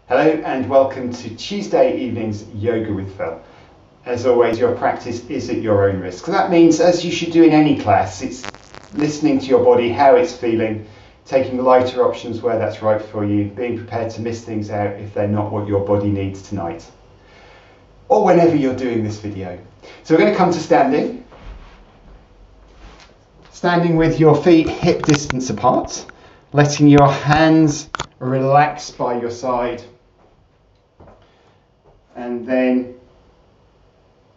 Hello and welcome to Tuesday evenings Yoga with Phil. As always, your practice is at your own risk. So that means, as you should do in any class, it's listening to your body, how it's feeling, taking lighter options where that's right for you, being prepared to miss things out if they're not what your body needs tonight, or whenever you're doing this video. So we're going to come to standing. Standing with your feet hip distance apart, letting your hands relax by your side. And then,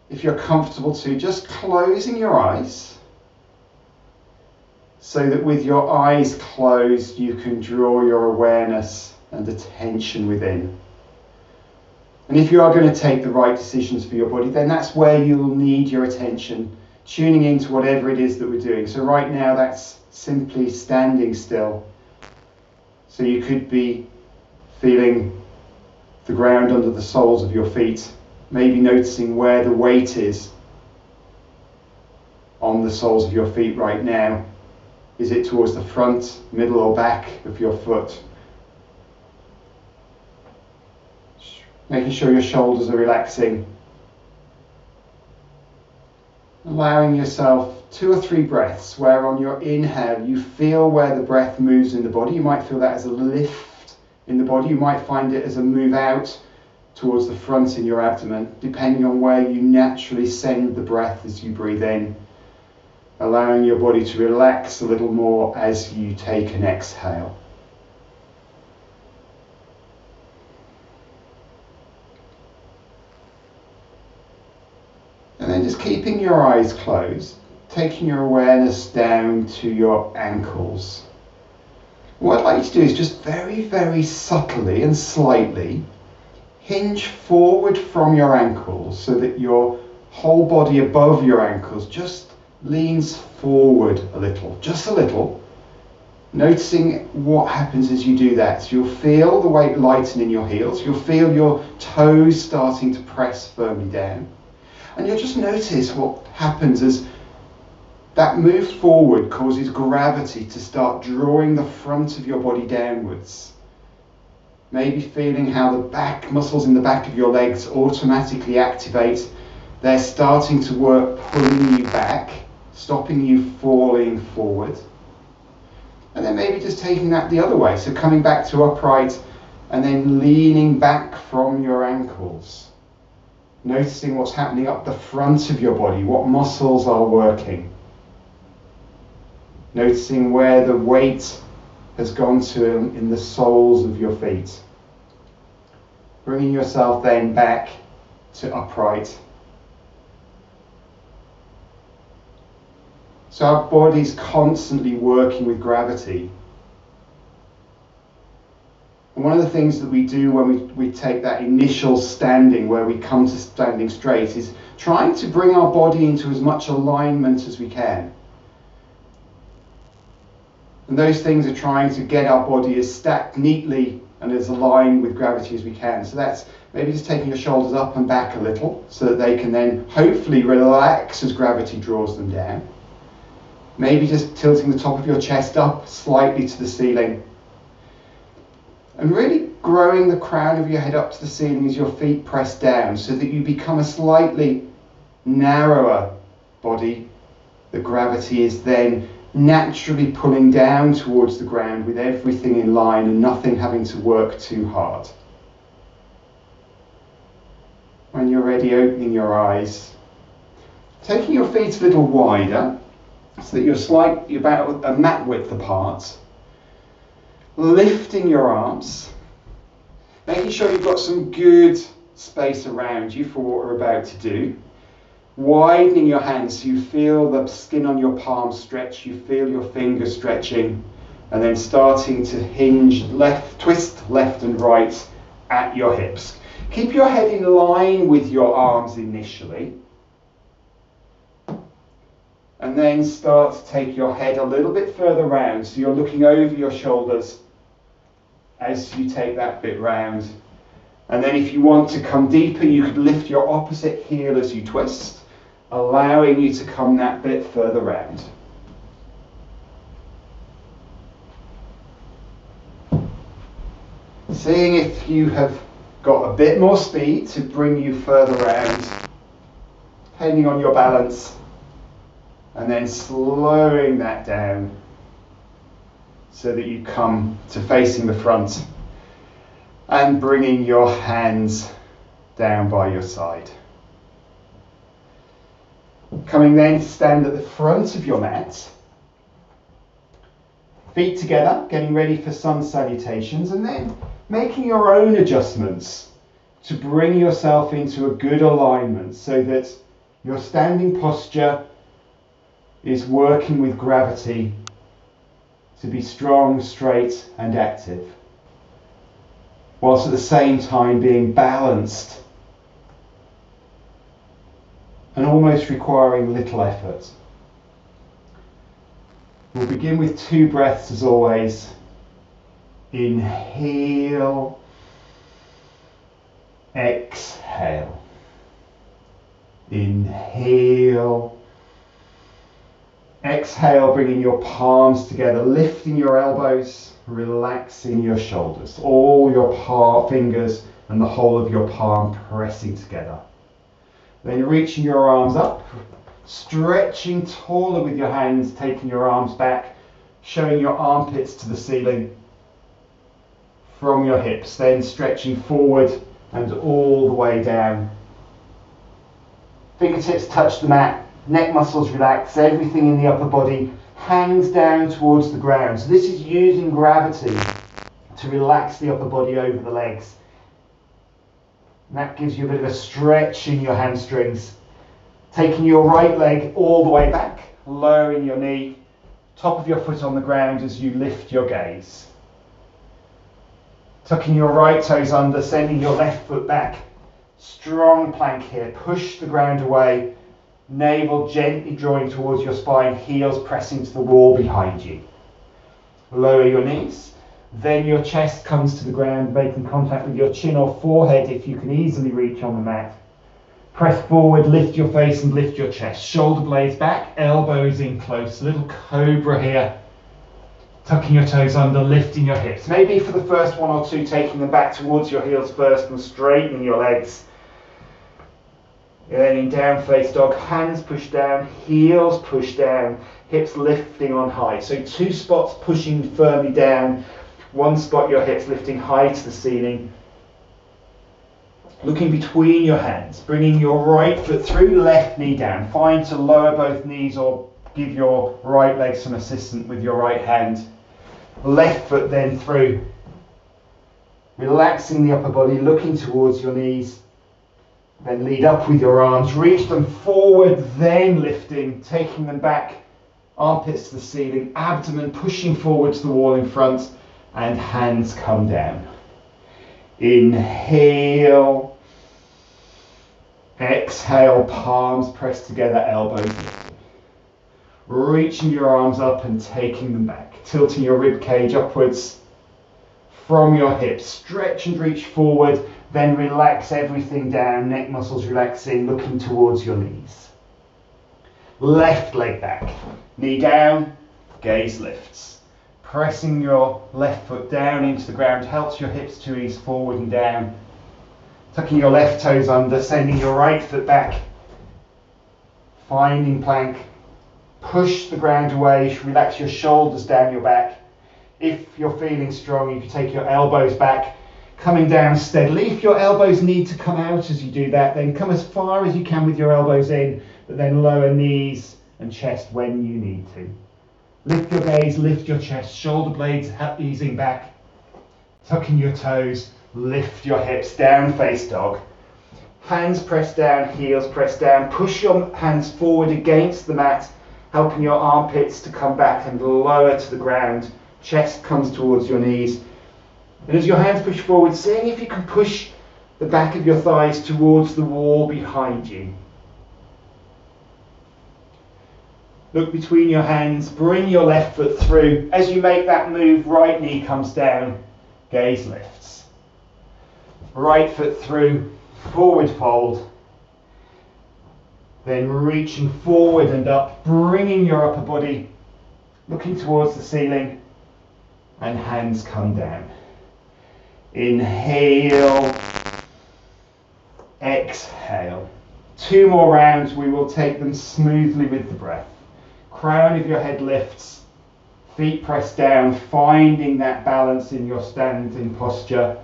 if you're comfortable to, just closing your eyes so that with your eyes closed you can draw your awareness and attention within. And if you are going to take the right decisions for your body, then that's where you'll need your attention, tuning into whatever it is that we're doing. So right now that's simply standing still. So you could be feeling the ground under the soles of your feet, maybe noticing where the weight is on the soles of your feet right now. Is it towards the front, middle or back of your foot? Making sure your shoulders are relaxing. Allowing yourself 2 or 3 breaths where on your inhale you feel where the breath moves in the body. You might feel that as a lift in the body. You might find it as a move out towards the front in your abdomen, depending on where you naturally send the breath as you breathe in, allowing your body to relax a little more as you take an exhale. And then just keeping your eyes closed, taking your awareness down to your ankles. What I'd like you to do is just very, very subtly and slightly hinge forward from your ankles so that your whole body above your ankles just leans forward a little, just a little. Noticing what happens as you do that. So you'll feel the weight lighten in your heels. You'll feel your toes starting to press firmly down. And you'll just notice what happens as that move forward causes gravity to start drawing the front of your body downwards. Maybe feeling how the back muscles in the back of your legs automatically activate. They're starting to work, pulling you back, stopping you falling forward. And then maybe just taking that the other way. So coming back to upright and then leaning back from your ankles. Noticing what's happening up the front of your body, what muscles are working. Noticing where the weight has gone to in the soles of your feet. Bringing yourself then back to upright. So our body's constantly working with gravity. And one of the things that we do when we take that initial standing, where we come to standing straight, is trying to bring our body into as much alignment as we can. And those things are trying to get our body as stacked neatly and as aligned with gravity as we can. So that's maybe just taking your shoulders up and back a little so that they can then hopefully relax as gravity draws them down. Maybe just tilting the top of your chest up slightly to the ceiling. And really growing the crown of your head up to the ceiling as your feet press down so that you become a slightly narrower body. The gravity is then naturally pulling down towards the ground with everything in line and nothing having to work too hard. When you're ready, opening your eyes, taking your feet a little wider so that you're about a mat width apart, lifting your arms, making sure you've got some good space around you for what we're about to do. Widening your hands so you feel the skin on your palms stretch, you feel your fingers stretching, and then starting to hinge twist left and right at your hips. Keep your head in line with your arms initially, and then start to take your head a little bit further round so you're looking over your shoulders as you take that bit round. And then if you want to come deeper, you could lift your opposite heel as you twist, allowing you to come that bit further round. seeing if you have got a bit more speed to bring you further round, depending on your balance, and then slowing that down so that you come to facing the front and bringing your hands down by your side. Coming then to stand at the front of your mat, feet together, getting ready for sun salutations, and then making your own adjustments to bring yourself into a good alignment so that your standing posture is working with gravity to be strong, straight and active, whilst at the same time being balanced and almost requiring little effort. We'll begin with 2 breaths as always. Inhale, exhale. Inhale, exhale, bringing your palms together, lifting your elbows, relaxing your shoulders, all your fingers and the whole of your palm pressing together. Then reaching your arms up, stretching taller with your hands, taking your arms back, showing your armpits to the ceiling from your hips, then stretching forward and all the way down. Fingertips touch the mat, neck muscles relax, everything in the upper body hangs down towards the ground. So this is using gravity to relax the upper body over the legs. And that gives you a bit of a stretch in your hamstrings. Taking your right leg all the way back, lowering your knee, top of your foot on the ground as you lift your gaze. Tucking your right toes under, sending your left foot back. Strong plank here, push the ground away, navel gently drawing towards your spine, heels pressing to the wall behind you. Lower your knees, then your chest comes to the ground, making contact with your chin or forehead if you can easily reach on the mat. Press forward, lift your face and lift your chest. Shoulder blades back, elbows in close, little cobra here. Tucking your toes under, lifting your hips. Maybe for the first 1 or 2, taking them back towards your heels first and straightening your legs. And then in down face dog, hands push down, heels push down, hips lifting on high. So 2 spots pushing firmly down, 1 spot your hips lifting high to the ceiling. Looking between your hands, bringing your right foot through, left knee down. Find to lower both knees or give your right leg some assistance with your right hand. Left foot then through. Relaxing the upper body, looking towards your knees. Then lead up with your arms, reach them forward, then lifting, taking them back, armpits to the ceiling, abdomen pushing forward to the wall in front, and hands come down. Inhale, exhale, palms pressed together, elbows lifted. Reaching your arms up and taking them back, tilting your rib cage upwards from your hips, stretch and reach forward, then relax everything down, neck muscles relaxing, looking towards your knees. Left leg back, knee down, gaze lifts. Pressing your left foot down into the ground helps your hips to ease forward and down. Tucking your left toes under, sending your right foot back. Finding plank. Push the ground away, relax your shoulders down your back. If you're feeling strong, you can take your elbows back, coming down steadily. If your elbows need to come out as you do that, then come as far as you can with your elbows in, but then lower knees and chest when you need to. Lift your gaze, lift your chest, shoulder blades easing back, tucking your toes, lift your hips, down face dog. Hands pressed down, heels pressed down, push your hands forward against the mat, helping your armpits to come back and lower to the ground. Chest comes towards your knees. And as your hands push forward, seeing if you can push the back of your thighs towards the wall behind you. Look between your hands, bring your left foot through. As you make that move, right knee comes down, gaze lifts. Right foot through, forward fold. Then reaching forward and up, bringing your upper body, looking towards the ceiling, and hands come down. Inhale, exhale. 2 more rounds, we will take them smoothly with the breath. Crown of your head lifts, feet pressed down, finding that balance in your standing posture,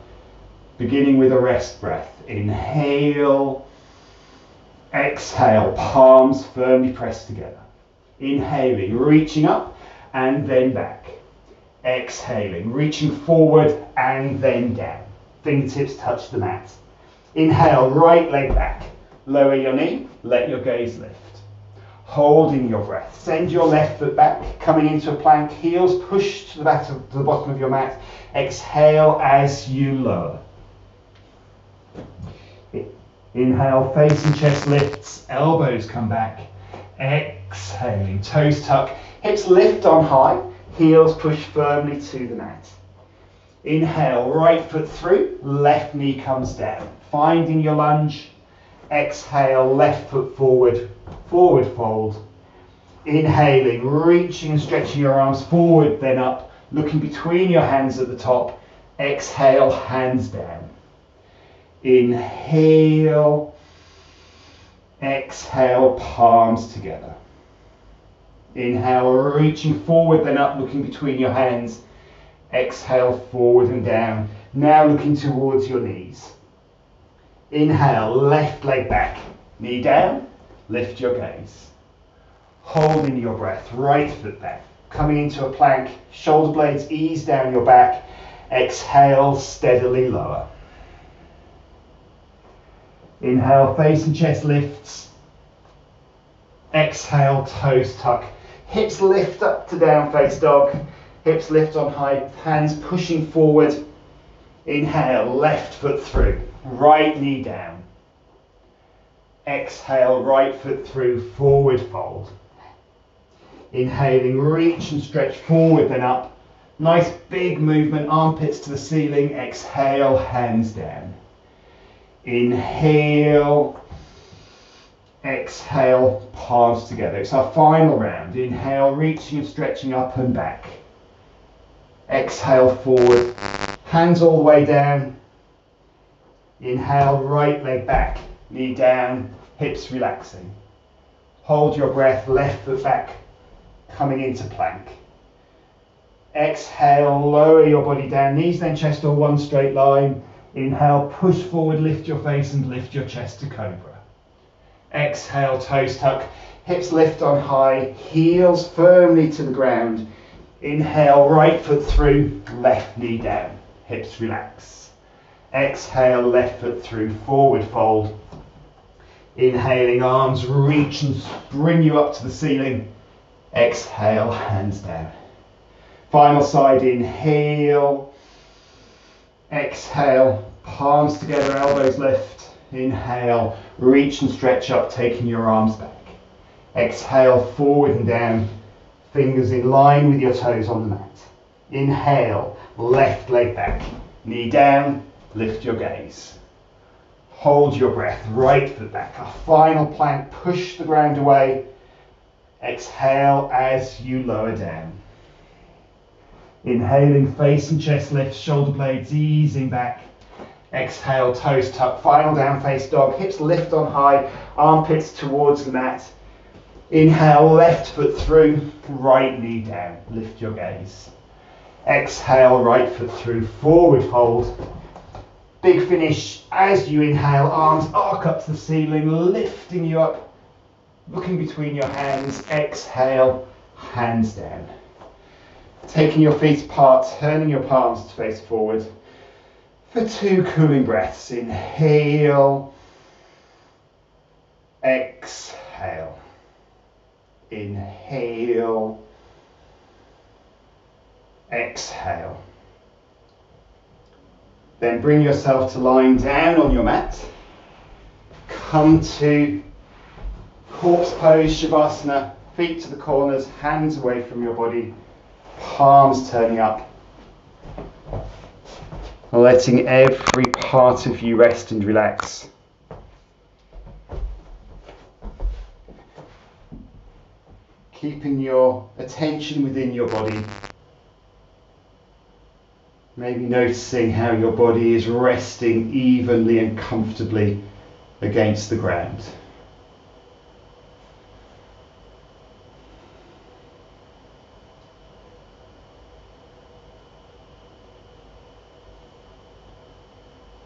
beginning with a rest breath. Inhale, exhale, palms firmly pressed together. Inhaling, reaching up and then back. Exhaling, reaching forward and then down. Fingertips touch the mat. Inhale, right leg back. Lower your knee, let your gaze lift. Holding your breath. Send your left foot back, coming into a plank, heels push to the bottom of your mat. Exhale as you lower. Inhale, face and chest lifts, elbows come back. Exhaling, toes tuck, hips lift on high, heels push firmly to the mat. Inhale, right foot through, left knee comes down. Finding your lunge. Exhale, left foot forward, forward fold. Inhaling, reaching and stretching your arms forward, then up, looking between your hands at the top. Exhale, hands down. Inhale, exhale, palms together. Inhale, reaching forward, then up, looking between your hands. Exhale, forward and down. Now looking towards your knees. Inhale, left leg back, knee down, lift your gaze. Holding your breath, right foot back, coming into a plank, shoulder blades ease down your back. Exhale, steadily lower. Inhale, face and chest lifts. Exhale, toes tuck. Hips lift up to down face dog. Hips lift on high, hands pushing forward. Inhale, left foot through, right knee down. Exhale, right foot through, forward fold. Inhaling, reach and stretch forward, then up. Nice big movement, armpits to the ceiling. Exhale, hands down. Inhale, exhale, palms together. It's our final round. Inhale, reaching and stretching up and back. Exhale, forward, hands all the way down. Inhale, right leg back, knee down, hips relaxing. Hold your breath, left foot back, coming into plank. Exhale, lower your body down, knees then chest all one straight line. Inhale, push forward, lift your face and lift your chest to cobra. Exhale, toes tuck, hips lift on high, heels firmly to the ground. Inhale, right foot through, left knee down, hips relax. Exhale, left foot through, forward fold. Inhaling, arms reach and bring you up to the ceiling. Exhale, hands down. Final side, inhale. Exhale, palms together, elbows lift. Inhale, reach and stretch up, taking your arms back. Exhale, forward and down, fingers in line with your toes on the mat. Inhale, left leg back, knee down, lift your gaze. Hold your breath, right foot back. Our final plank, push the ground away. Exhale as you lower down. Inhaling, face and chest lift, shoulder blades easing back. Exhale, toes tuck, final down face dog, hips lift on high, armpits towards the mat. Inhale, left foot through, right knee down, lift your gaze. Exhale, right foot through, forward fold. Big finish as you inhale, arms arc up to the ceiling, lifting you up, looking between your hands. Exhale, hands down. Taking your feet apart, turning your palms to face forward for 2 cooling breaths. Inhale, exhale. Inhale, exhale. Then bring yourself to lying down on your mat. Come to corpse pose, Shavasana, feet to the corners, hands away from your body, palms turning up. Letting every part of you rest and relax. Keeping your attention within your body. Maybe noticing how your body is resting evenly and comfortably against the ground.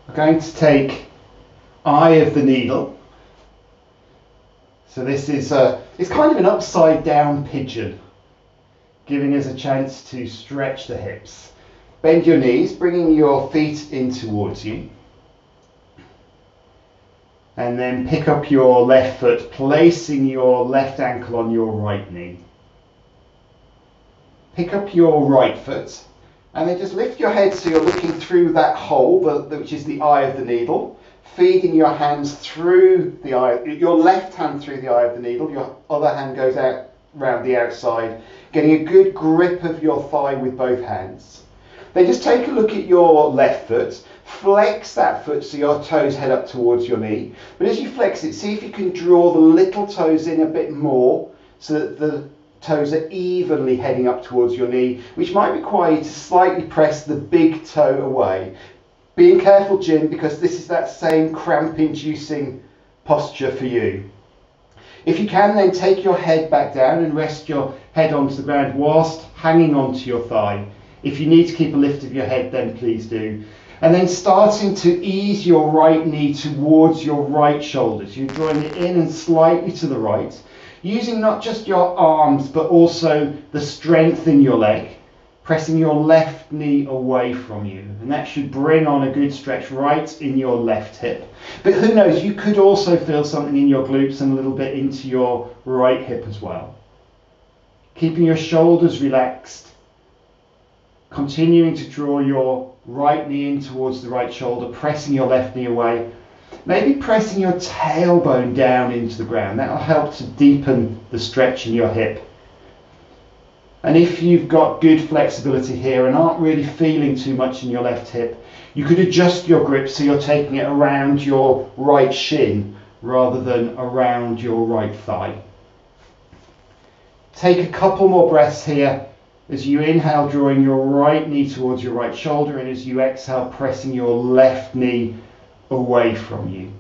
We're going to take eye of the needle. So this is it's kind of an upside down pigeon, giving us a chance to stretch the hips. Bend your knees, bringing your feet in towards you. And then pick up your left foot, placing your left ankle on your right knee. Pick up your right foot, and then just lift your head so you're looking through that hole, which is the eye of the needle. Feeding your hands through the eye, your left hand through the eye of the needle, your other hand goes out round the outside, getting a good grip of your thigh with both hands. Then just take a look at your left foot, flex that foot so your toes head up towards your knee. But as you flex it, see if you can draw the little toes in a bit more so that the toes are evenly heading up towards your knee, which might require you to slightly press the big toe away. Being careful, Jim, because this is that same cramp-inducing posture for you. If you can, then take your head back down and rest your head onto the ground whilst hanging onto your thigh. If you need to keep a lift of your head, then please do. And then starting to ease your right knee towards your right shoulder. So you're drawing it in and slightly to the right, using not just your arms, but also the strength in your leg, pressing your left knee away from you. And that should bring on a good stretch right in your left hip. But who knows, you could also feel something in your glutes and a little bit into your right hip as well. Keeping your shoulders relaxed, continuing to draw your right knee in towards the right shoulder, pressing your left knee away. Maybe pressing your tailbone down into the ground. That'll help to deepen the stretch in your hip. And if you've got good flexibility here and aren't really feeling too much in your left hip, you could adjust your grip so you're taking it around your right shin rather than around your right thigh. Take a couple more breaths here as you inhale, drawing your right knee towards your right shoulder, and as you exhale, pressing your left knee away from you.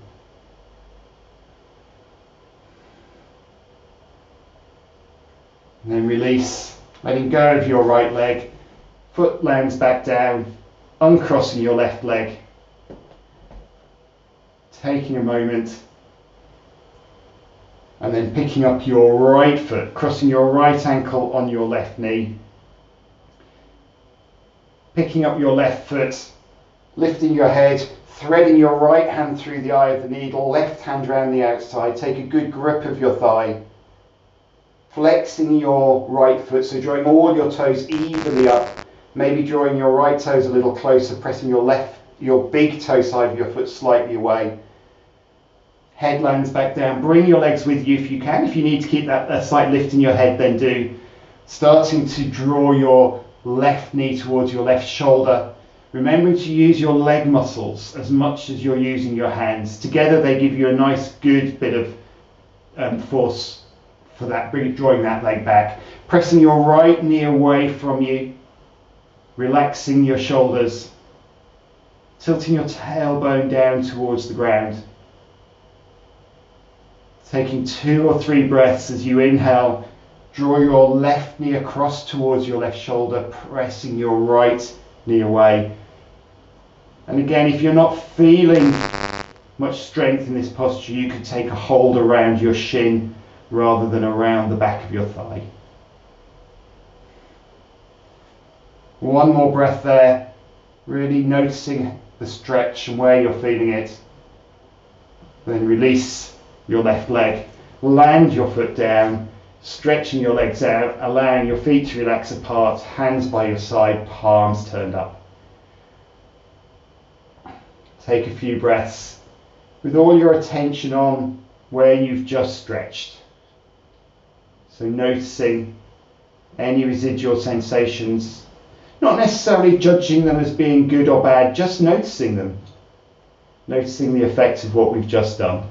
And then release, letting go of your right leg. Foot lands back down, uncrossing your left leg. Taking a moment, and then picking up your right foot, crossing your right ankle on your left knee. Picking up your left foot, lifting your head, threading your right hand through the eye of the needle, left hand round the outside. Take a good grip of your thigh. Flexing your right foot, so drawing all your toes evenly up. Maybe drawing your right toes a little closer, pressing your big toe side of your foot slightly away. Head lands back down. Bring your legs with you if you can. If you need to keep that slight lift in your head, then do. Starting to draw your left knee towards your left shoulder. Remembering to use your leg muscles as much as you're using your hands. Together they give you a nice good bit of force for that, drawing that leg back. Pressing your right knee away from you. Relaxing your shoulders. Tilting your tailbone down towards the ground. Taking 2 or 3 breaths as you inhale. Draw your left knee across towards your left shoulder, pressing your right knee away. And again, if you're not feeling much strength in this posture, you could take a hold around your shin rather than around the back of your thigh. One more breath there, really noticing the stretch and where you're feeling it. Then release your left leg, land your foot down, stretching your legs out, allowing your feet to relax apart, hands by your side, palms turned up. Take a few breaths with all your attention on where you've just stretched. So noticing any residual sensations, not necessarily judging them as being good or bad, just noticing them. Noticing the effects of what we've just done.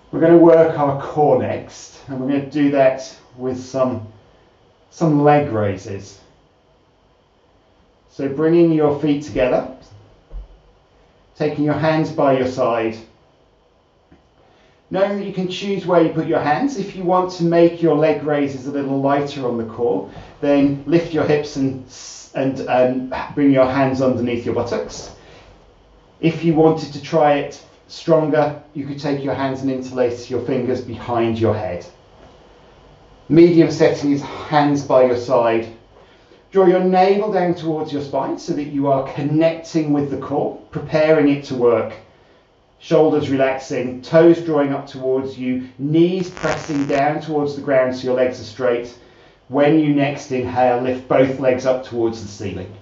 We're going to work our core next, and we're going to do that with some leg raises. So bringing your feet together, taking your hands by your side. Knowing that you can choose where you put your hands. If you want to make your leg raises a little lighter on the core, then lift your hips and bring your hands underneath your buttocks. If you wanted to try it stronger, you could take your hands and interlace your fingers behind your head. Medium setting is hands by your side. Draw your navel down towards your spine so that you are connecting with the core, preparing it to work. Shoulders relaxing, toes drawing up towards you, knees pressing down towards the ground so your legs are straight. When you next inhale, lift both legs up towards the ceiling.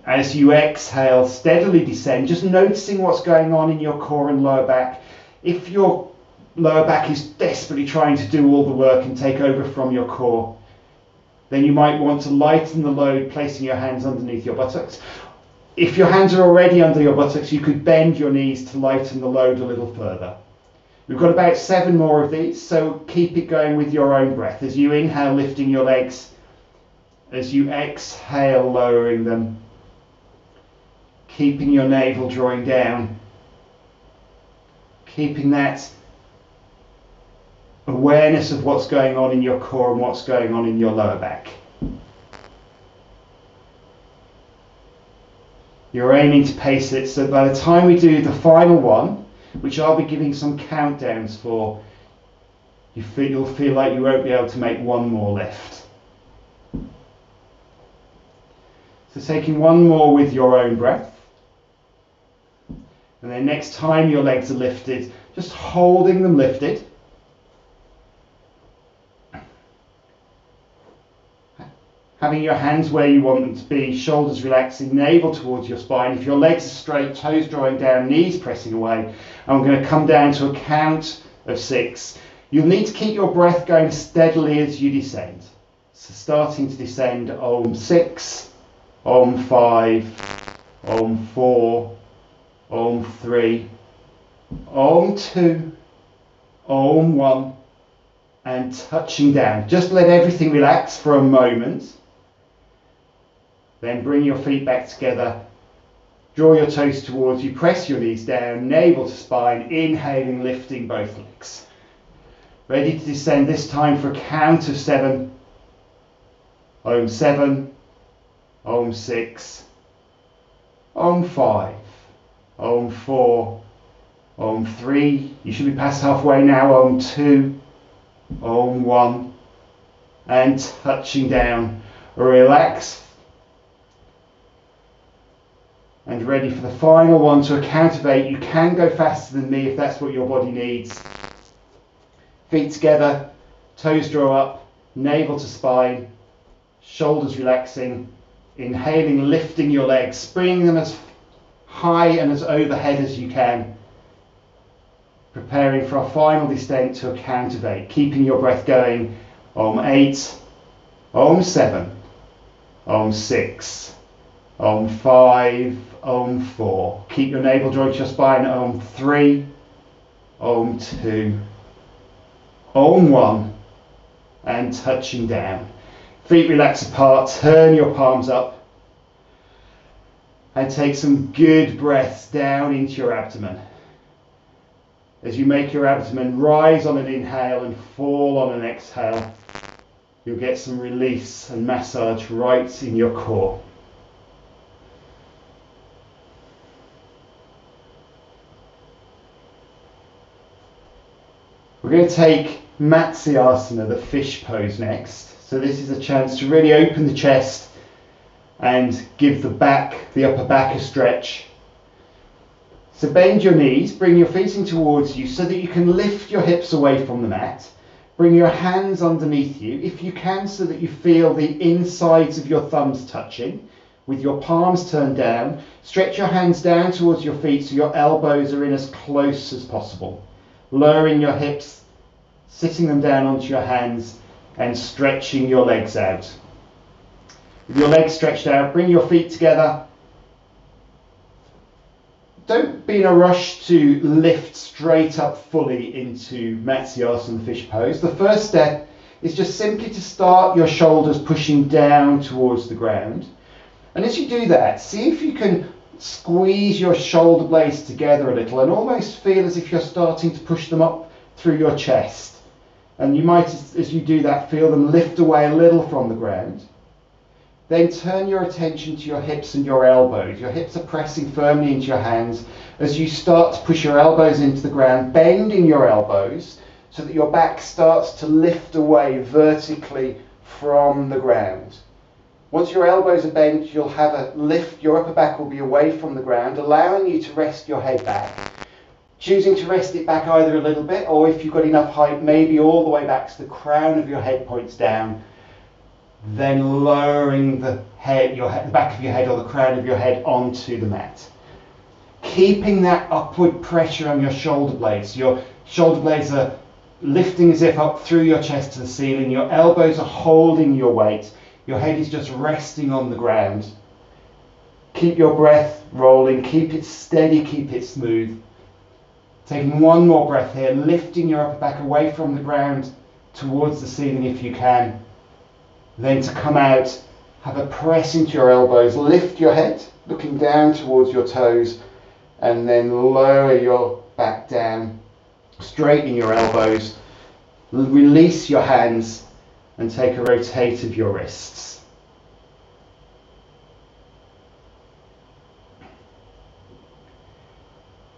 As you exhale, steadily descend, just noticing what's going on in your core and lower back. If your lower back is desperately trying to do all the work and take over from your core, then you might want to lighten the load, placing your hands underneath your buttocks. If your hands are already under your buttocks, you could bend your knees to lighten the load a little further. We've got about 7 more of these, so keep it going with your own breath. As you inhale, lifting your legs. As you exhale, lowering them. Keeping your navel drawing down. Keeping that awareness of what's going on in your core and what's going on in your lower back. You're aiming to pace it so by the time we do the final one, which I'll be giving some countdowns for, you'll feel like you won't be able to make one more lift. So taking one more with your own breath. And then next time your legs are lifted, just holding them lifted. Having your hands where you want them to be, shoulders relaxing, navel towards your spine. If your legs are straight, toes drawing down, knees pressing away. I'm going to come down to a count of 6. You'll need to keep your breath going steadily as you descend. So starting to descend, Om 6, Om 5, Om 4, Om 3, Om 2, Om 1, and touching down. Just let everything relax for a moment. Then bring your feet back together, draw your toes towards you, press your knees down, navel to spine, inhaling, lifting both legs. Ready to descend this time for a count of 7. Om 7, Om 6, Om 5, Om 4, Om 3, you should be past halfway now, Om 2, Om 1, and touching down. Relax. And ready for the final one to a count of 8. You can go faster than me if that's what your body needs. Feet together, toes draw up, navel to spine, shoulders relaxing, inhaling, lifting your legs, bringing them as high and as overhead as you can. Preparing for our final descent to a count of 8, keeping your breath going. Om 8, Om 7, Om 6, Om 5, Om 4. Keep your navel drawing to your spine. Om 3, Om 2, Om 1, and touching down. Feet relax apart, turn your palms up, and take some good breaths down into your abdomen. As you make your abdomen rise on an inhale and fall on an exhale, you'll get some release and massage right in your core. We're going to take Matsyasana, the fish pose, next. So this is a chance to really open the chest and give the upper back a stretch. So bend your knees, bring your feet in towards you so that you can lift your hips away from the mat. Bring your hands underneath you, if you can, so that you feel the insides of your thumbs touching, with your palms turned down. Stretch your hands down towards your feet so your elbows are in as close as possible. Lowering your hips, sitting them down onto your hands, and stretching your legs out. With your legs stretched out, bring your feet together. Don't be in a rush to lift straight up fully into Matsyasana, the fish pose. The first step is just simply to start your shoulders pushing down towards the ground. And as you do that, see if you can squeeze your shoulder blades together a little and almost feel as if you're starting to push them up through your chest. And you might, as you do that, feel them lift away a little from the ground. Then turn your attention to your hips and your elbows. Your hips are pressing firmly into your hands as you start to push your elbows into the ground, bending your elbows so that your back starts to lift away vertically from the ground. Once your elbows are bent, you'll have a lift, your upper back will be away from the ground, allowing you to rest your head back. Choosing to rest it back either a little bit, or if you've got enough height, maybe all the way back to the crown of your head points down, then lowering the back of your head or the crown of your head onto the mat. Keeping that upward pressure on your shoulder blades. Your shoulder blades are lifting as if up through your chest to the ceiling. Your elbows are holding your weight. Your head is just resting on the ground. Keep your breath rolling. Keep it steady. Keep it smooth. Taking one more breath here, lifting your upper back away from the ground towards the ceiling if you can. Then to come out, have a press into your elbows, lift your head, looking down towards your toes, and then lower your back down, straighten your elbows, release your hands, and take a rotate of your wrists.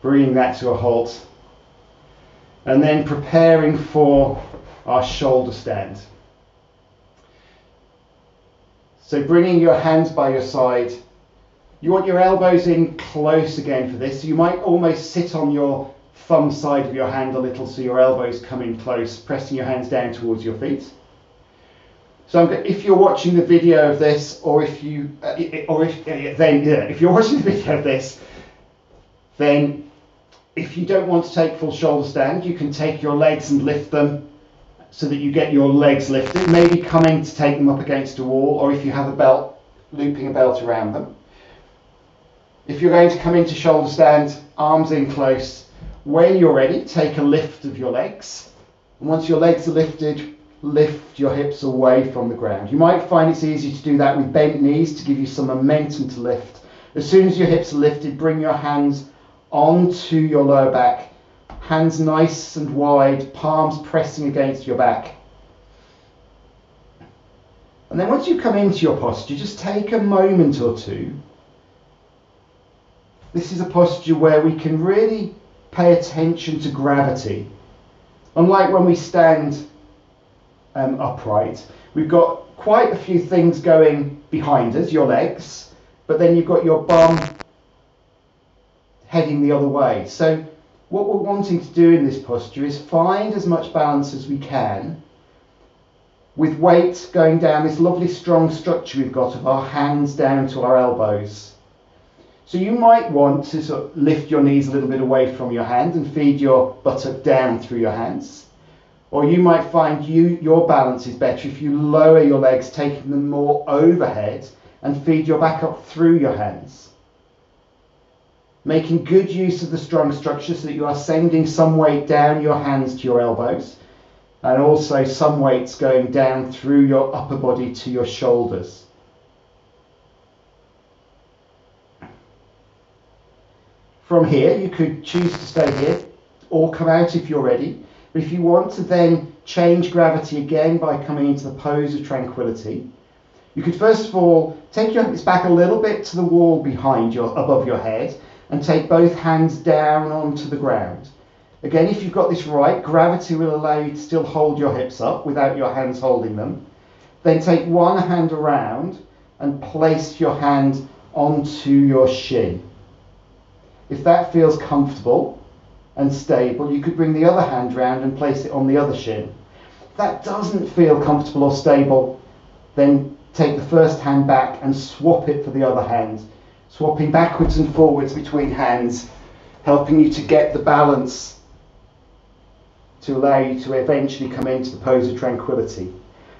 Bringing that to a halt, and then preparing for our shoulder stand. So bringing your hands by your side, you want your elbows in close again for this. So you might almost sit on your thumb side of your hand a little so your elbows come in close, pressing your hands down towards your feet. So if you're watching the video of this, or if you're watching the video of this, then if you don't want to take full shoulder stand, you can take your legs and lift them so that you get your legs lifted, maybe coming to take them up against a wall, or if you have a belt, looping a belt around them. If you're going to come into shoulder stand, arms in close, when you're ready, take a lift of your legs. And once your legs are lifted, lift your hips away from the ground. You might find it's easy to do that with bent knees to give you some momentum to lift. As soon as your hips are lifted, bring your hands onto your lower back. Hands nice and wide, palms pressing against your back. And then once you come into your posture, just take a moment or two. This is a posture where we can really pay attention to gravity. Unlike when we stand upright, we've got quite a few things going behind us, your legs, but then you've got your bum heading the other way. So what we're wanting to do in this posture is find as much balance as we can with weight going down this lovely strong structure we've got of our hands down to our elbows. So you might want to sort of lift your knees a little bit away from your hand and feed your buttock down through your hands. Or you might find your balance is better if you lower your legs, taking them more overhead and feed your back up through your hands. Making good use of the strong structure so that you are sending some weight down your hands to your elbows, and also some weights going down through your upper body to your shoulders. From here, you could choose to stay here or come out if you're ready. But if you want to then change gravity again by coming into the pose of tranquility, you could first of all take your hips back a little bit to the wall above your head, and take both hands down onto the ground. Again, if you've got this right, gravity will allow you to still hold your hips up without your hands holding them. Then take one hand around and place your hand onto your shin. If that feels comfortable and stable, you could bring the other hand round and place it on the other shin. If that doesn't feel comfortable or stable, then take the first hand back and swap it for the other hand. Swapping backwards and forwards between hands, helping you to get the balance to allow you to eventually come into the pose of tranquility.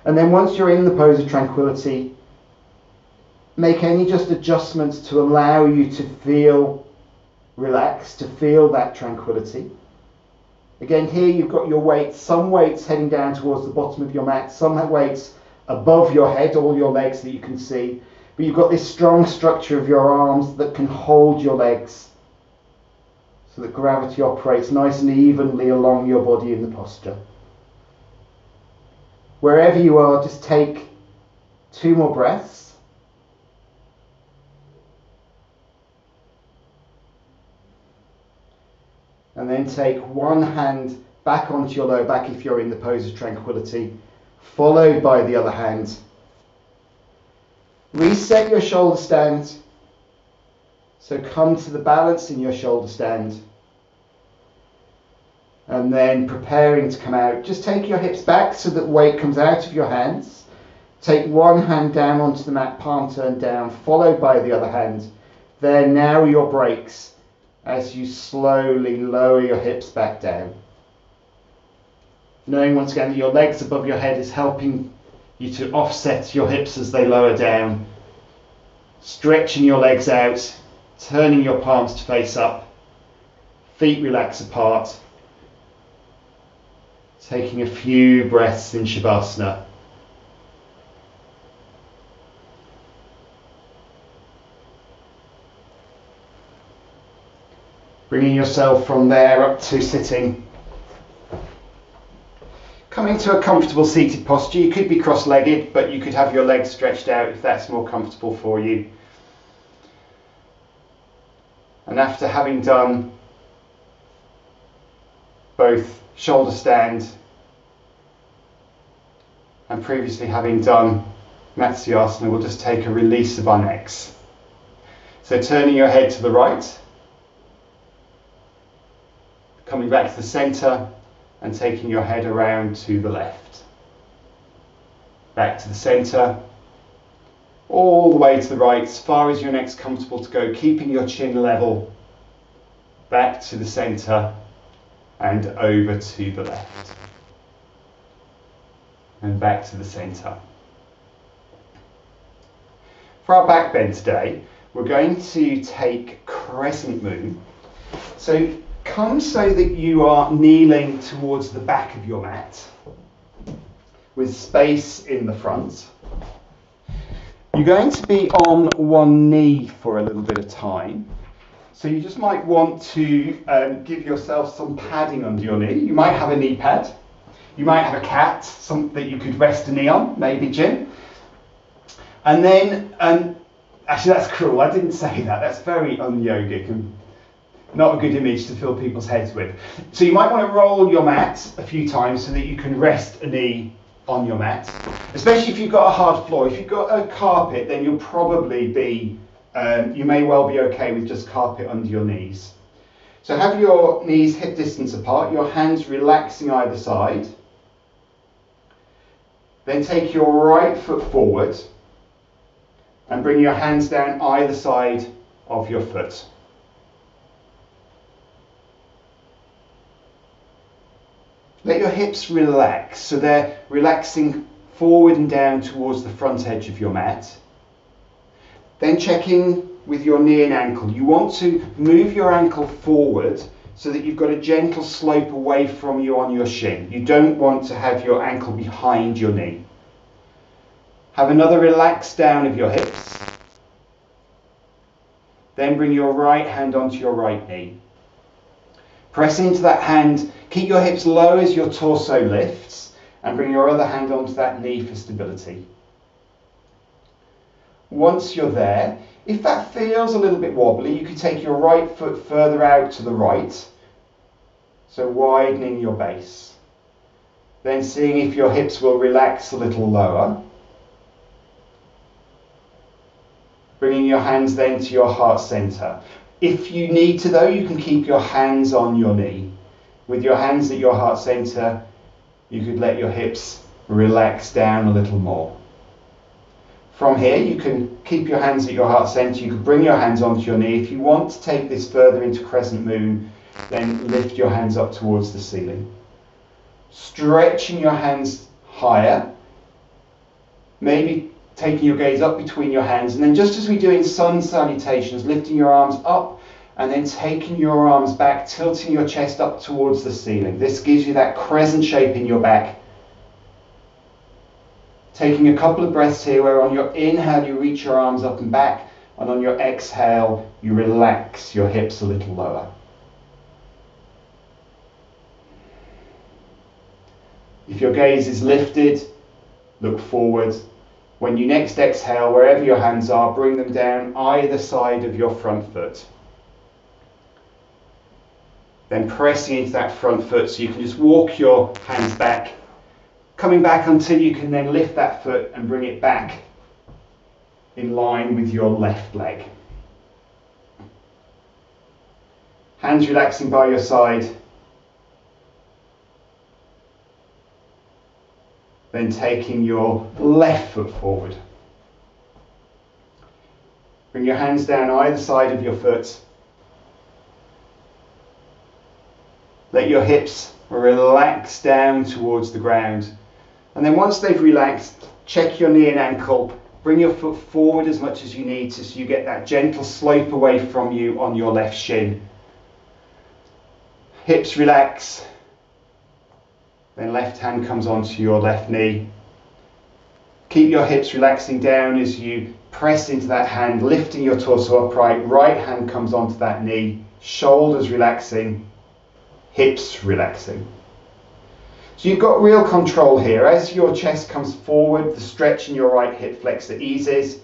And then once you're in the pose of tranquility, make any just adjustments to allow you to feel relaxed, to feel that tranquility. Again, here you've got your weights, some weights heading down towards the bottom of your mat, some weights above your head, all your legs that you can see. But you've got this strong structure of your arms that can hold your legs so that gravity operates nice and evenly along your body in the posture. Wherever you are, just take 2 more breaths. And then take one hand back onto your lower back if you're in the pose of tranquility, followed by the other hand. Reset your shoulder stand. So come to the balance in your shoulder stand. And then preparing to come out, just take your hips back so that weight comes out of your hands. Take one hand down onto the mat, palm turned down, followed by the other hand. There, narrow your brakes as you slowly lower your hips back down. Knowing once again that your legs above your head is helping you to offset your hips as they lower down. Stretching your legs out, turning your palms to face up, feet relax apart. Taking a few breaths in Shavasana. Bringing yourself from there up to sitting. Coming to a comfortable seated posture. You could be cross-legged, but you could have your legs stretched out if that's more comfortable for you. And after having done both shoulder stand and previously having done Matsyasana, we'll just take a release of our necks. So turning your head to the right, coming back to the centre and taking your head around to the left. Back to the centre, all the way to the right, as far as your neck's comfortable to go, keeping your chin level. Back to the centre and over to the left. And back to the centre. For our back bend today, we're going to take Crescent Moon. So come so that you are kneeling towards the back of your mat with space in the front. You're going to be on one knee for a little bit of time. So you just might want to give yourself some padding under your knee. You might have a knee pad. You might have a cat, something that you could rest a knee on, maybe Jim. And then, actually that's cruel, I didn't say that. That's very un-yogic and not a good image to fill people's heads with. So you might want to roll your mat a few times so that you can rest a knee on your mat, especially if you've got a hard floor. If you've got a carpet, then you'll probably be, you may well be okay with just carpet under your knees. So have your knees hip distance apart, your hands relaxing either side. Then take your right foot forward and bring your hands down either side of your foot. Let your hips relax, so they're relaxing forward and down towards the front edge of your mat. Then checking with your knee and ankle. You want to move your ankle forward so that you've got a gentle slope away from you on your shin. You don't want to have your ankle behind your knee. Have another relaxed down of your hips. Then bring your right hand onto your right knee. Press into that hand, keep your hips low as your torso lifts, and bring your other hand onto that knee for stability. Once you're there, if that feels a little bit wobbly, you could take your right foot further out to the right, so widening your base. Then seeing if your hips will relax a little lower. Bringing your hands then to your heart center. If you need to though, you can keep your hands on your knee. With your hands at your heart center, you could let your hips relax down a little more. From here, you can keep your hands at your heart center. You can bring your hands onto your knee. If you want to take this further into Crescent Moon, then lift your hands up towards the ceiling. Stretching your hands higher. Maybe taking your gaze up between your hands, and then just as we do in sun salutations, lifting your arms up and then taking your arms back, tilting your chest up towards the ceiling. This gives you that crescent shape in your back. Taking a couple of breaths here where on your inhale you reach your arms up and back, and on your exhale you relax your hips a little lower. If your gaze is lifted, look forward. When you next exhale, wherever your hands are, bring them down either side of your front foot. Then pressing into that front foot so you can just walk your hands back, coming back until you can then lift that foot and bring it back in line with your left leg. Hands relaxing by your side. Then taking your left foot forward. Bring your hands down either side of your foot. Let your hips relax down towards the ground. And then once they've relaxed, check your knee and ankle. Bring your foot forward as much as you need to so you get that gentle slope away from you on your left shin. Hips relax. Then left hand comes onto your left knee. Keep your hips relaxing down as you press into that hand, lifting your torso upright. Right hand comes onto that knee. Shoulders relaxing. Hips relaxing. So you've got real control here. As your chest comes forward, the stretch in your right hip flexor eases.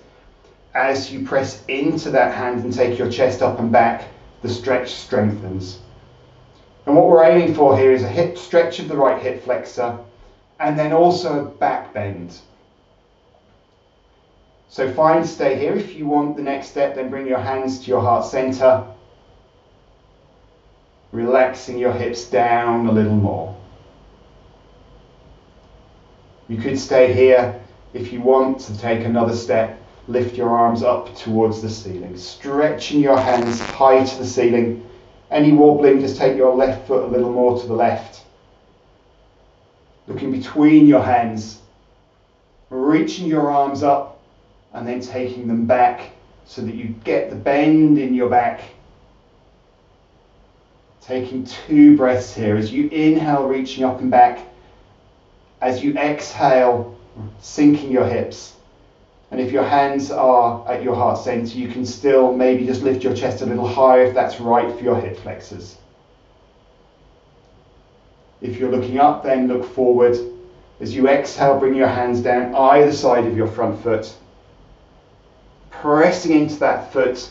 As you press into that hand and take your chest up and back, the stretch strengthens. And what we're aiming for here is a hip stretch of the right hip flexor and then also a back bend. So fine, stay here. If you want the next step, then bring your hands to your heart center, relaxing your hips down a little more. You could stay here. If you want to take another step, lift your arms up towards the ceiling, stretching your hands high to the ceiling. Any wobbling, just take your left foot a little more to the left. Looking between your hands, reaching your arms up and then taking them back so that you get the bend in your back. Taking 2 breaths here as you inhale, reaching up and back. As you exhale, sinking your hips. And if your hands are at your heart center, you can still maybe just lift your chest a little higher if that's right for your hip flexors. If you're looking up, then look forward. As you exhale, bring your hands down either side of your front foot. Pressing into that foot,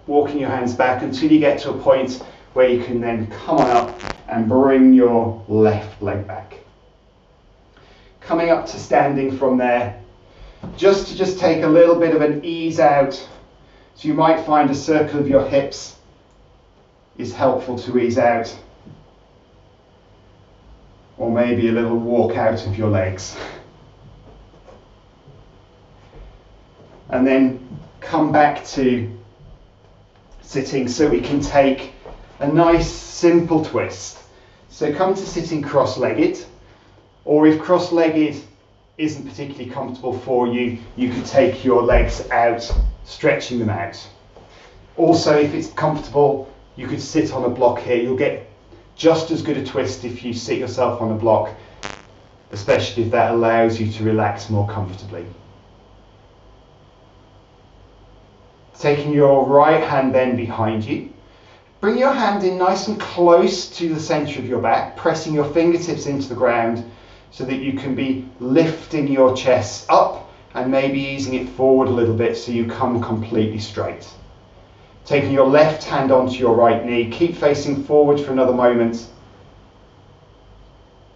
walking your hands back until you get to a point where you can then come on up and bring your left leg back. Coming up to standing from there. Just to take a little bit of an ease out. So you might find a circle of your hips is helpful to ease out. Or maybe a little walk out of your legs. And then come back to sitting so we can take a nice simple twist. So come to sitting cross-legged, or if cross-legged isn't particularly comfortable for you, you could take your legs out, stretching them out. Also, if it's comfortable, you could sit on a block here. You'll get just as good a twist if you sit yourself on a block, especially if that allows you to relax more comfortably. Taking your right hand then behind you. Bring your hand in nice and close to the center of your back, pressing your fingertips into the ground, so that you can be lifting your chest up and maybe easing it forward a little bit so you come completely straight. Taking your left hand onto your right knee, keep facing forward for another moment.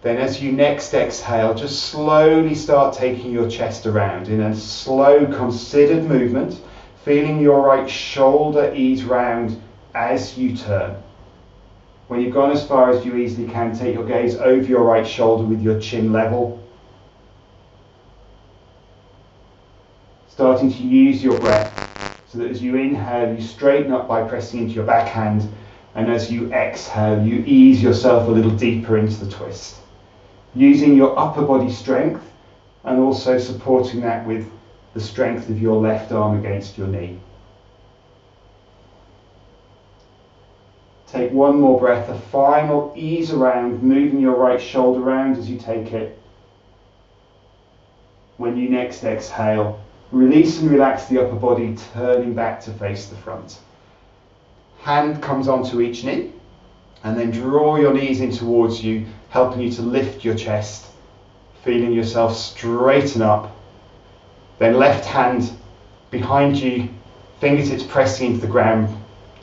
Then as you next exhale, just slowly start taking your chest around in a slow, considered movement, feeling your right shoulder ease round as you turn. When you've gone as far as you easily can, take your gaze over your right shoulder with your chin level. Starting to use your breath so that as you inhale, you straighten up by pressing into your backhand, and as you exhale, you ease yourself a little deeper into the twist. Using your upper body strength and also supporting that with the strength of your left arm against your knee. Take one more breath, a final ease around, moving your right shoulder around as you take it. When you next exhale, release and relax the upper body, turning back to face the front. Hand comes onto each knee, and then draw your knees in towards you, helping you to lift your chest, feeling yourself straighten up. Then left hand behind you, fingertips pressing into the ground,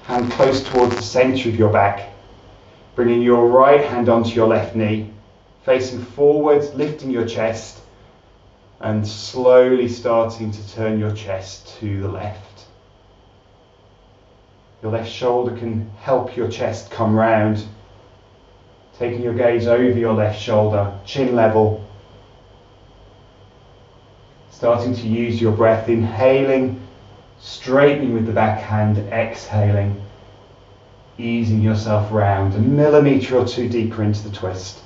hand close towards the centre of your back, bringing your right hand onto your left knee, facing forward, lifting your chest, and slowly starting to turn your chest to the left. Your left shoulder can help your chest come round, taking your gaze over your left shoulder, chin level, starting to use your breath, inhaling, straightening with the back hand, exhaling, easing yourself round, a millimetre or two deeper into the twist.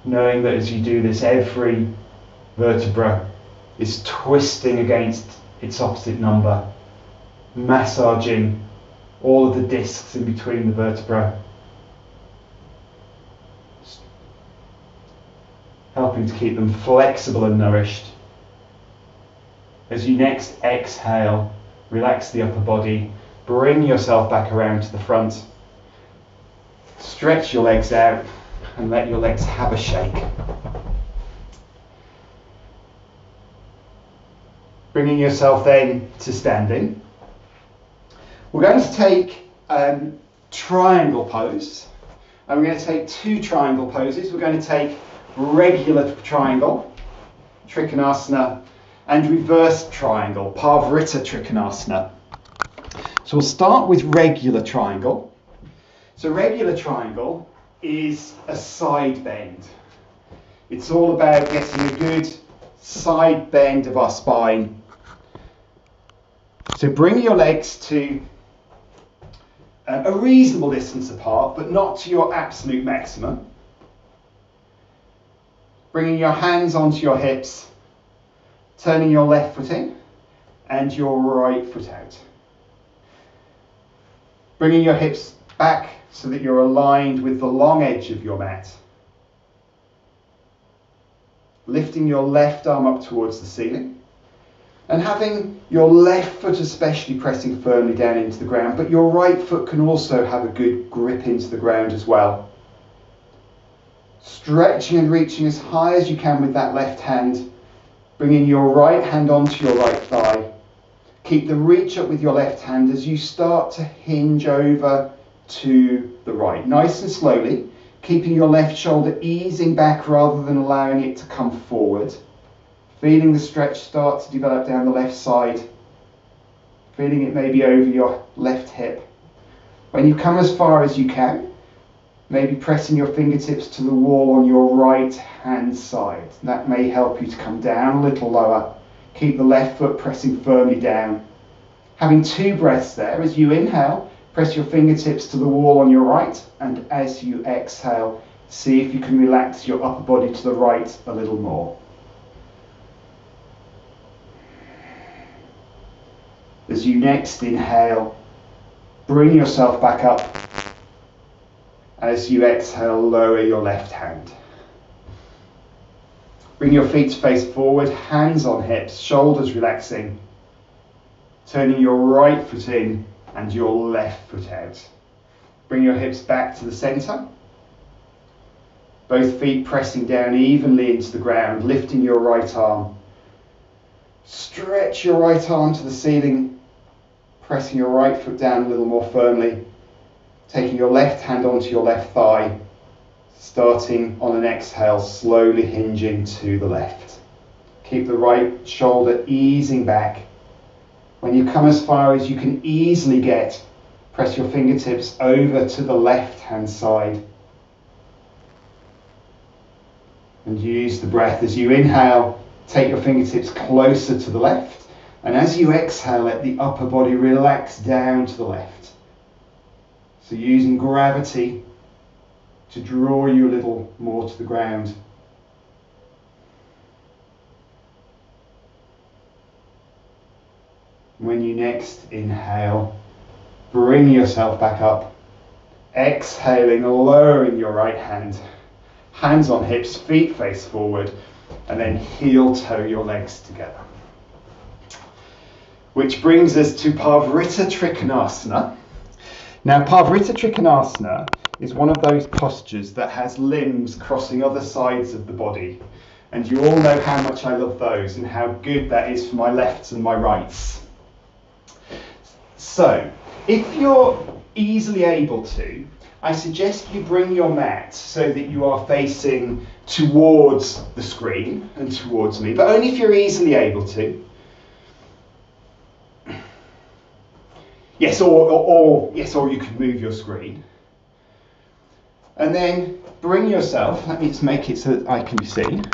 Knowing that as you do this, every vertebra is twisting against its opposite number, massaging all of the discs in between the vertebra, helping to keep them flexible and nourished. As you next exhale, relax the upper body, bring yourself back around to the front, stretch your legs out, and let your legs have a shake. Bringing yourself then to standing. We're going to take triangle pose, and we're going to take two triangle poses. We're going to take regular triangle, Trikonasana, and reverse triangle, Parivrtta Trikonasana. So we'll start with regular triangle. So regular triangle is a side bend. It's all about getting a good side bend of our spine. So bring your legs to a reasonable distance apart, but not to your absolute maximum. Bringing your hands onto your hips, turning your left foot in and your right foot out. Bringing your hips back so that you're aligned with the long edge of your mat. Lifting your left arm up towards the ceiling and having your left foot especially pressing firmly down into the ground, but your right foot can also have a good grip into the ground as well. Stretching and reaching as high as you can with that left hand, bringing your right hand onto your right thigh. Keep the reach up with your left hand as you start to hinge over to the right, nice and slowly, keeping your left shoulder easing back rather than allowing it to come forward. Feeling the stretch start to develop down the left side, feeling it maybe over your left hip. When you come as far as you can, maybe pressing your fingertips to the wall on your right hand side. That may help you to come down a little lower. Keep the left foot pressing firmly down. Having two breaths there. As you inhale, press your fingertips to the wall on your right, and as you exhale, see if you can relax your upper body to the right a little more. As you next inhale, bring yourself back up. As you exhale, lower your left hand. Bring your feet face forward, hands on hips, shoulders relaxing. Turning your right foot in and your left foot out. Bring your hips back to the centre. Both feet pressing down evenly into the ground, lifting your right arm. Stretch your right arm to the ceiling, pressing your right foot down a little more firmly. Taking your left hand onto your left thigh, starting on an exhale, slowly hinging to the left. Keep the right shoulder easing back. When you come as far as you can easily get, press your fingertips over to the left hand side. And use the breath. As you inhale, take your fingertips closer to the left. And as you exhale, let the upper body relax down to the left. So using gravity to draw you a little more to the ground. When you next inhale, Bring yourself back up. Exhaling, lowering your right hand. Hands on hips, feet face forward, and then heel toe your legs together. Which brings us to Parivrtta Trikonasana. Now, Parivrtta Trikonasana is one of those postures that has limbs crossing other sides of the body. And you all know how much I love those and how good that is for my lefts and my rights. So, if you're easily able to, I suggest you bring your mat so that you are facing towards the screen and towards me, but only if you're easily able to. Yes, or you could move your screen. And then bring yourself, let me just make it so that I can be seen.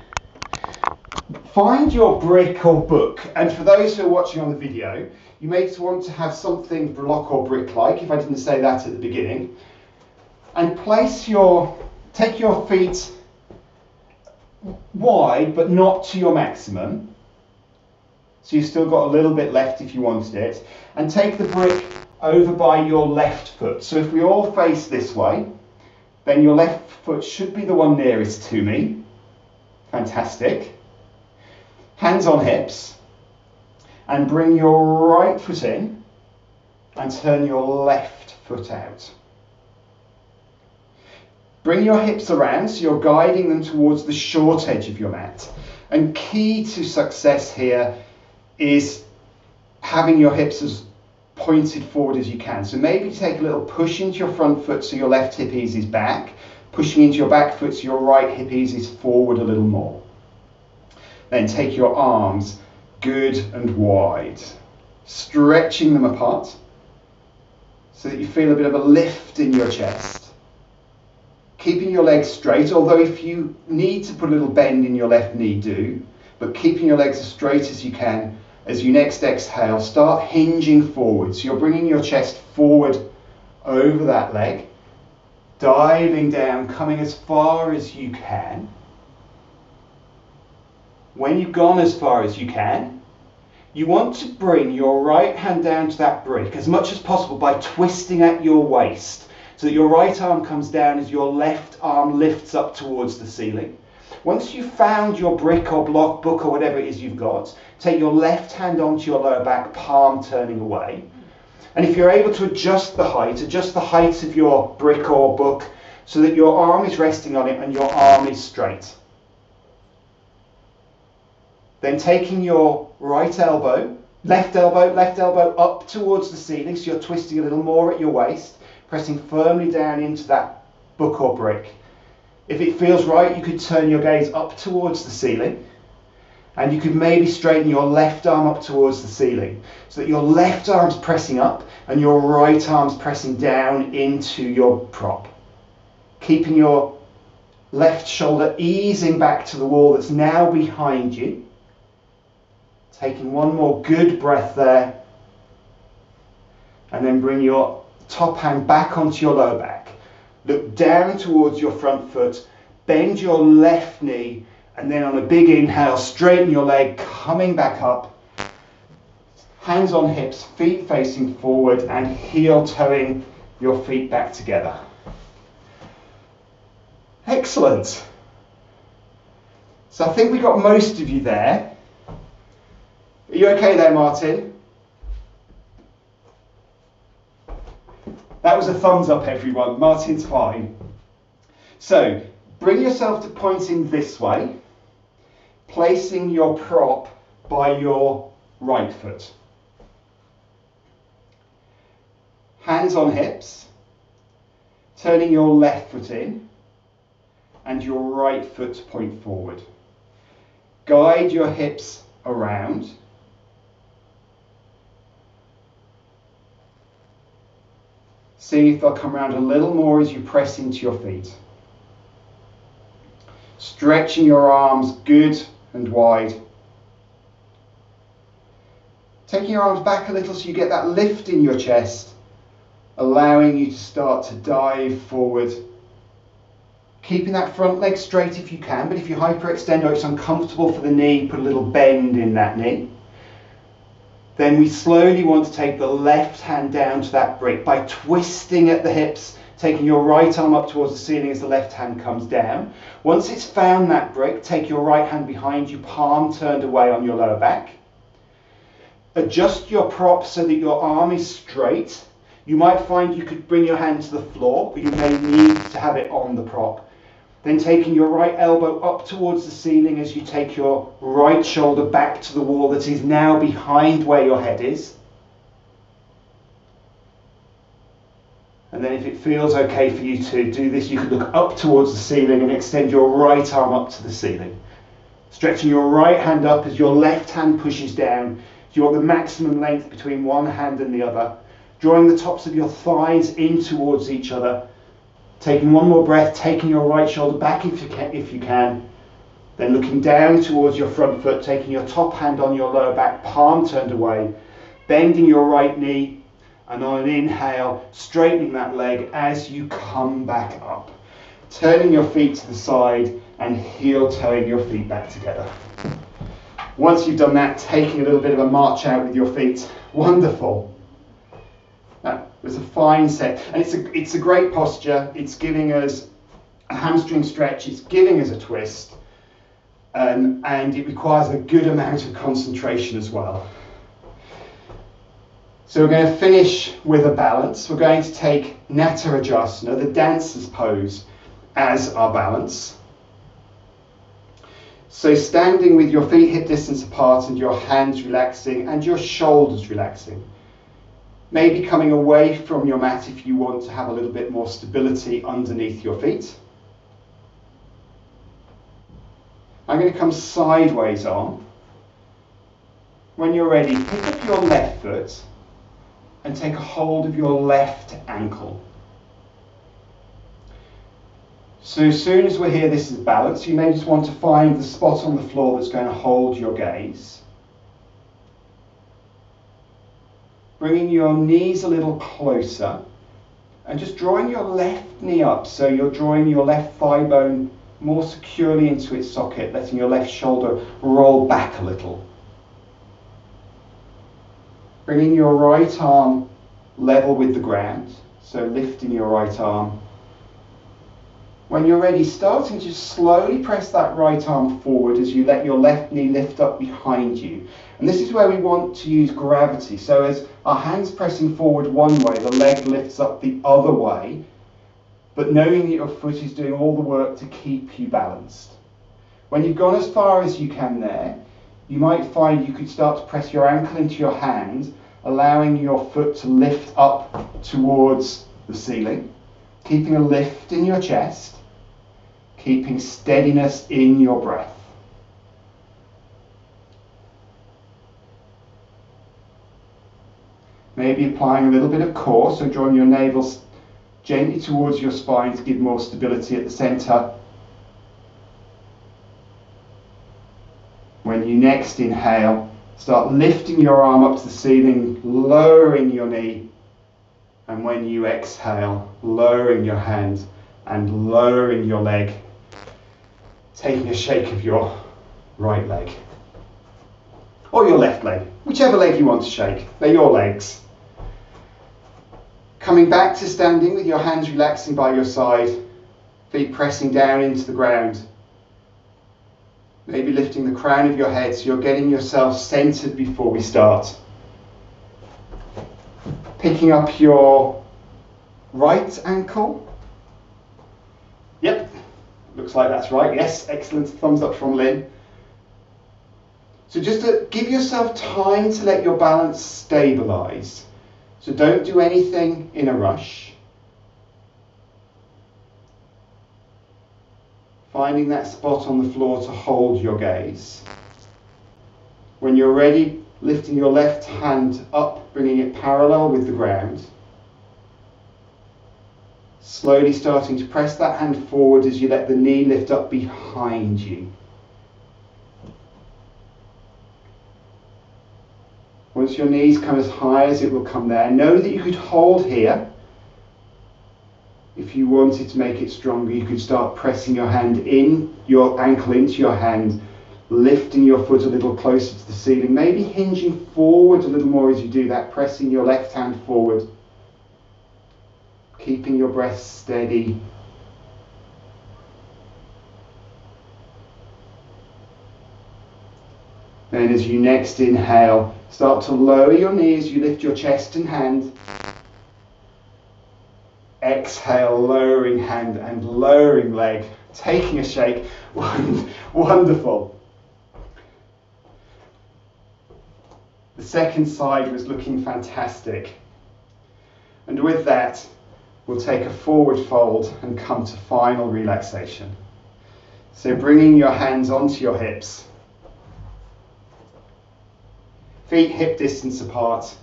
Find your brick or book, and for those who are watching on the video, you may want to have something block or brick-like, if I didn't say that at the beginning. And take your feet wide, but not to your maximum. So you've still got a little bit left if you wanted it. And take the brick over by your left foot. So if we all face this way, then your left foot should be the one nearest to me. Fantastic. Hands on hips. And bring your right foot in and turn your left foot out. Bring your hips around so you're guiding them towards the short edge of your mat. And key to success here is having your hips as pointed forward as you can. So maybe take a little push into your front foot so your left hip eases back, pushing into your back foot so your right hip eases forward a little more. Then take your arms good and wide, stretching them apart so that you feel a bit of a lift in your chest. Keeping your legs straight, although if you need to put a little bend in your left knee, do, but keeping your legs as straight as you can. As you next exhale, start hinging forward. So you're bringing your chest forward over that leg, diving down, coming as far as you can. When you've gone as far as you can, you want to bring your right hand down to that brick as much as possible by twisting at your waist so that your right arm comes down as your left arm lifts up towards the ceiling. Once you've found your brick or block, book or whatever it is you've got, take your left hand onto your lower back, palm turning away. And if you're able to adjust the height of your brick or book so that your arm is resting on it and your arm is straight. Then taking your right elbow, left elbow up towards the ceiling, so you're twisting a little more at your waist, pressing firmly down into that book or brick. If it feels right, you could turn your gaze up towards the ceiling, and you could maybe straighten your left arm up towards the ceiling so that your left arm's pressing up and your right arm's pressing down into your prop. Keeping your left shoulder easing back to the wall that's now behind you. Taking one more good breath there, and then bring your top hand back onto your lower back. Look down towards your front foot, bend your left knee, and then on a big inhale, straighten your leg, coming back up. Hands on hips, feet facing forward, and heel toeing your feet back together. Excellent. So I think we got most of you there. Are you okay there, Martin? That was a thumbs up, everyone. Martin's fine. So, bring yourself to pointing this way, placing your prop by your right foot. Hands on hips, turning your left foot in, and your right foot point forward. Guide your hips around. See if they'll come around a little more as you press into your feet. Stretching your arms good and wide. Taking your arms back a little so you get that lift in your chest, allowing you to start to dive forward. Keeping that front leg straight if you can, but if you hyperextend or it's uncomfortable for the knee, put a little bend in that knee. Then we slowly want to take the left hand down to that brick by twisting at the hips, taking your right arm up towards the ceiling as the left hand comes down. Once it's found that brick, take your right hand behind you, palm turned away on your lower back. Adjust your prop so that your arm is straight. You might find you could bring your hand to the floor, but you may need to have it on the prop. Then taking your right elbow up towards the ceiling as you take your right shoulder back to the wall that is now behind where your head is. And then if it feels okay for you to do this, you can look up towards the ceiling and extend your right arm up to the ceiling. Stretching your right hand up as your left hand pushes down. You want the maximum length between one hand and the other. Drawing the tops of your thighs in towards each other. Taking one more breath, taking your right shoulder back if you can. Then looking down towards your front foot, taking your top hand on your lower back, palm turned away. Bending your right knee, and on an inhale, straightening that leg as you come back up. Turning your feet to the side and heel toeing your feet back together. Once you've done that, taking a little bit of a march out with your feet. Wonderful. That was a fine set, and it's a great posture. It's giving us a hamstring stretch, it's giving us a twist, and it requires a good amount of concentration as well. So we're going to finish with a balance. We're going to take Natarajasana, the dancer's pose, as our balance. So standing with your feet hip distance apart and your hands relaxing and your shoulders relaxing. Maybe coming away from your mat if you want to have a little bit more stability underneath your feet. I'm going to come sideways on. When you're ready, pick up your left foot and take a hold of your left ankle. So as soon as we're here, this is balance. You may just want to find the spot on the floor that's going to hold your gaze. Bringing your knees a little closer and just drawing your left knee up, so you're drawing your left thigh bone more securely into its socket, letting your left shoulder roll back a little. Bringing your right arm level with the ground, so lifting your right arm. When you're ready, starting to slowly press that right arm forward as you let your left knee lift up behind you. And this is where we want to use gravity. So as our hands pressing forward one way, the leg lifts up the other way, but knowing that your foot is doing all the work to keep you balanced. When you've gone as far as you can there, you might find you could start to press your ankle into your hand, allowing your foot to lift up towards the ceiling, keeping a lift in your chest, keeping steadiness in your breath. Maybe applying a little bit of core, so drawing your navel gently towards your spine to give more stability at the center. When you next inhale, start lifting your arm up to the ceiling, lowering your knee. And when you exhale, lowering your hand and lowering your leg, taking a shake of your right leg. Or your left leg, whichever leg you want to shake, they're your legs. Coming back to standing with your hands relaxing by your side, feet pressing down into the ground. Maybe lifting the crown of your head so you're getting yourself centered before we start. Picking up your right ankle. Yep, looks like that's right. Yes, excellent. Thumbs up from Lynn. So just to give yourself time to let your balance stabilize. So don't do anything in a rush. Finding that spot on the floor to hold your gaze. When you're ready, lifting your left hand up, bringing it parallel with the ground. Slowly starting to press that hand forward as you let the knee lift up behind you. Once your knees come as high as it will come there, know that you could hold here. If you wanted to make it stronger, you could start pressing your hand in, your ankle into your hand, lifting your foot a little closer to the ceiling, maybe hinging forward a little more as you do that, pressing your left hand forward, keeping your breath steady. Then as you next inhale, start to lower your knees, you lift your chest and hand. Exhale, lowering hand and lowering leg, taking a shake. Wonderful. The second side was looking fantastic. And with that, we'll take a forward fold and come to final relaxation. So bringing your hands onto your hips. Feet hip distance apart.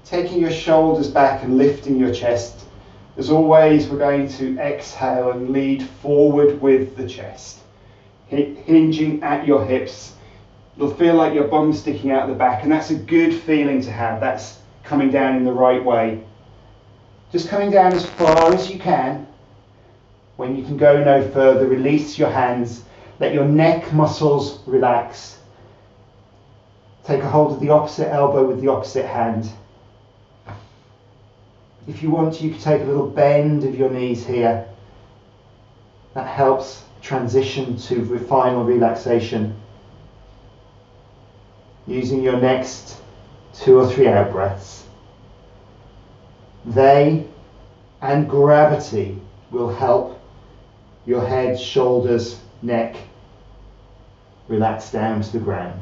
Taking your shoulders back and lifting your chest. As always, we're going to exhale and lead forward with the chest. Hinging at your hips. It'll feel like your bum's sticking out the back, and that's a good feeling to have. That's coming down in the right way. Just coming down as far as you can. When you can go no further, release your hands. Let your neck muscles relax. Take a hold of the opposite elbow with the opposite hand. If you want, you can take a little bend of your knees here. That helps transition to final relaxation. Using your next 2 or 3 out breaths. They and gravity will help your head, shoulders, neck relax down to the ground.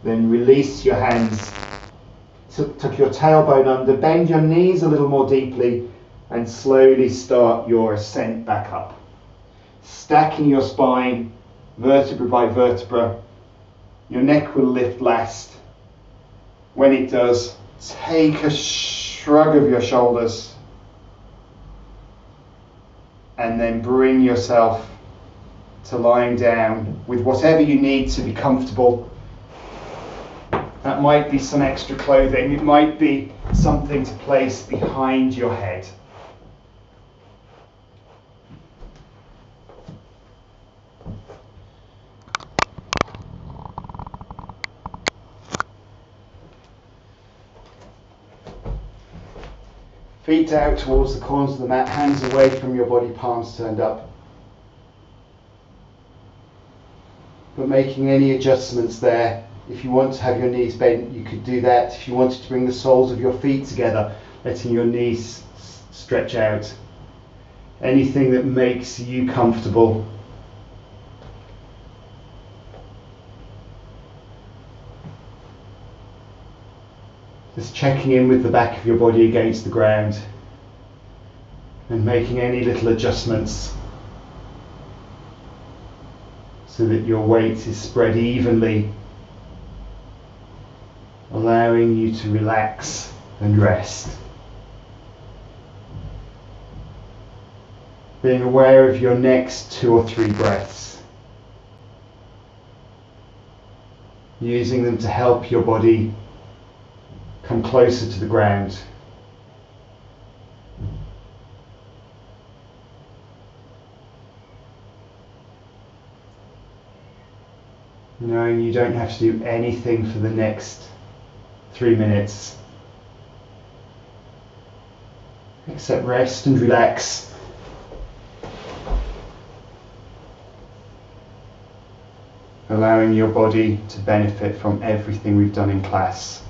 Then release your hands, tuck your tailbone under, bend your knees a little more deeply, and slowly start your ascent back up. Stacking your spine, vertebra by vertebra. Your neck will lift last. When it does, take a shrug of your shoulders, and then bring yourself to lying down with whatever you need to be comfortable. That might be some extra clothing, it might be something to place behind your head. Feet out towards the corners of the mat, hands away from your body, palms turned up. But making any adjustments there. If you want to have your knees bent, you could do that. If you wanted to bring the soles of your feet together, letting your knees stretch out. Anything that makes you comfortable. Just checking in with the back of your body against the ground and making any little adjustments so that your weight is spread evenly, allowing you to relax and rest. Being aware of your next 2 or 3 breaths, using them to help your body come closer to the ground. Knowing you don't have to do anything for the next 3 minutes except rest and relax. Allowing your body to benefit from everything we've done in class.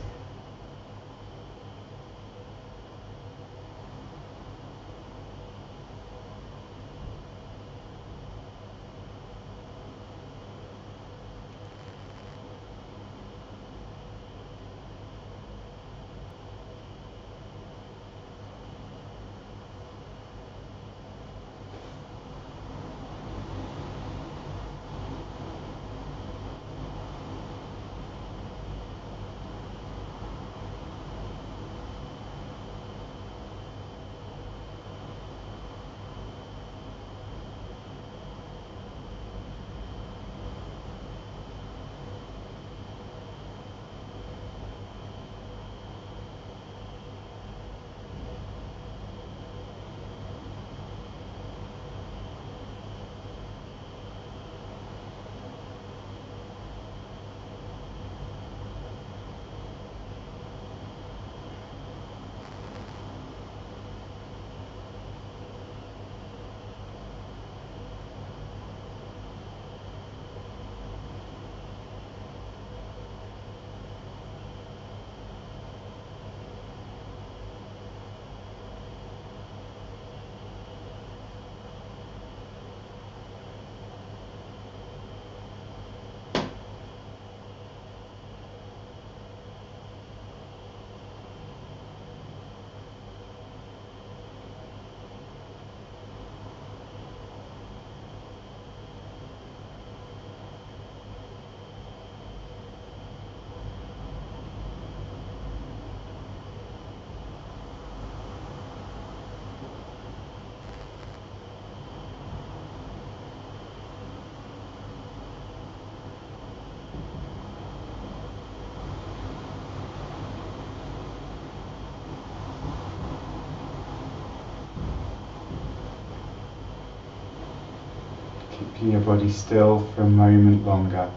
Keeping your body still for a moment longer.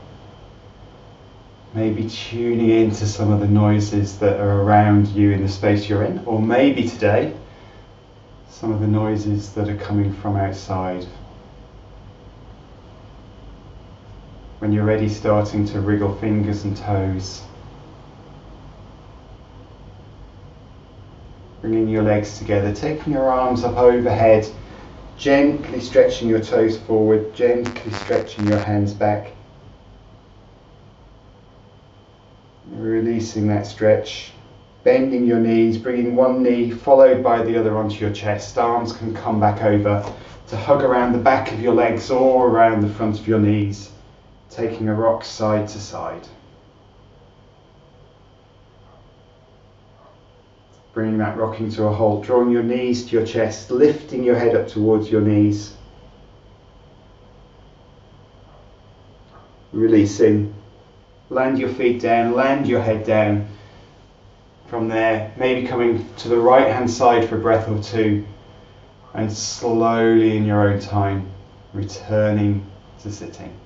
Maybe tuning into some of the noises that are around you in the space you're in, or maybe today, some of the noises that are coming from outside. When you're ready, starting to wriggle fingers and toes. Bringing your legs together, taking your arms up overhead, gently stretching your toes forward, gently stretching your hands back. Releasing that stretch, bending your knees, bringing one knee followed by the other onto your chest. Arms can come back over to hug around the back of your legs or around the front of your knees, taking a rock side to side. Bringing that rocking to a halt, drawing your knees to your chest, lifting your head up towards your knees. Releasing. Land your feet down, land your head down. From there, maybe coming to the right hand side for a breath or two, and slowly in your own time, returning to sitting.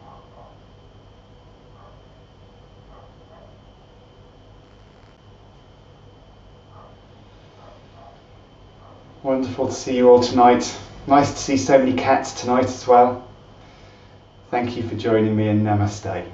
Wonderful to see you all tonight. Nice to see so many cats tonight as well. Thank you for joining me, and namaste.